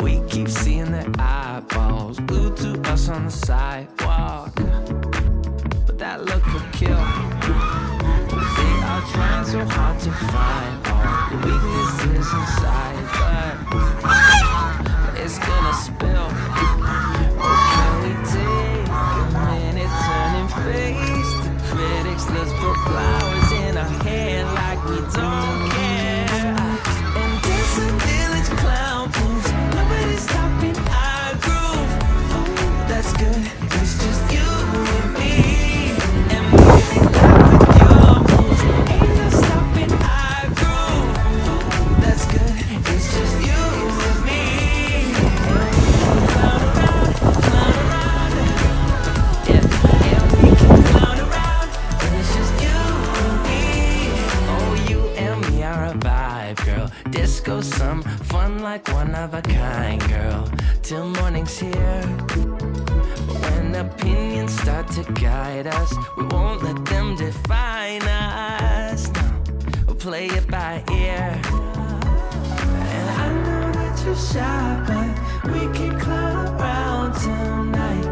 We keep seeing their eyeballs glued to us on the sidewalk, but that look could kill. They are trying so hard to find all the weaknesses inside, but it's gonna spill. Oh, can we take a minute, turn and face the critics? Let's put flowers in our hair like we don't care. And there's a village clown pose, nobody's stopping our groove. Oh, that's good, it's just you and me. And moving like with your moves, ain't no stopping our groove. Oh, that's good, it's just you and me. And we can clown around, yeah. And we can clown around, and it's just you and me. Oh, you and me are a vibe, girl. Disco, some fun like one of a kind, girl. Till morning's here. When opinions start to guide us, we won't let them define us. No, we'll play it by ear. And I know that you're shy, but we can clown around tonight.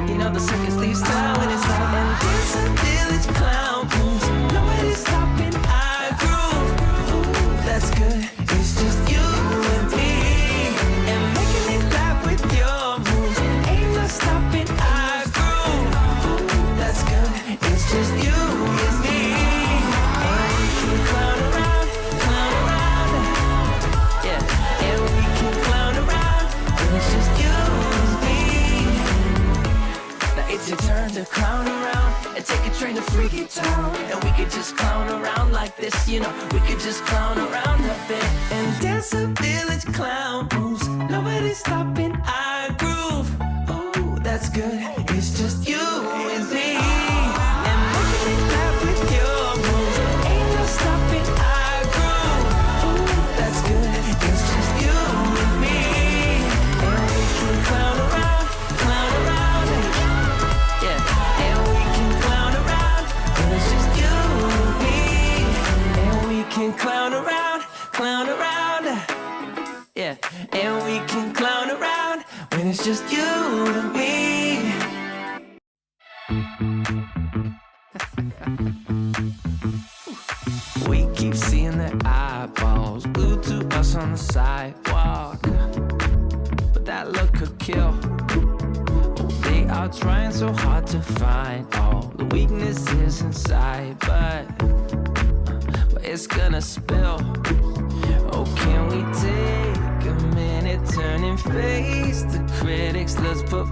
You know the circus leaves town when it's light. And there's a village clown pose, nobody's stopping our groove. Ooh, that's good, it's just you and me. And making it laugh with your moves, ain't no stopping our groove. Ooh, that's good, it's just you and me. And we can clown around, yeah. And we can clown around, and it's just you and me. Now it's your turn to clown around and take a train to Freaky Town. And we could just clown around like this, you know. We could just clown around a bit and dance a village clown moves. Nobody's stopping our groove. Oh, that's good, it's just you and me. And making it laugh with your moves, ain't no stopping our groove. Oh, that's good, it's just you and me. And we can clown around, yeah. And we can clown around, and it's just you and me. And we can clown around, yeah. And we can clown around when it's just you and me. We keep seeing their eyeballs glued to us on the sidewalk, but that look could kill. They are trying so hard to find all the weaknesses inside, but it's gonna spill. Oh, can we take a minute, turn and face the critics? Let's put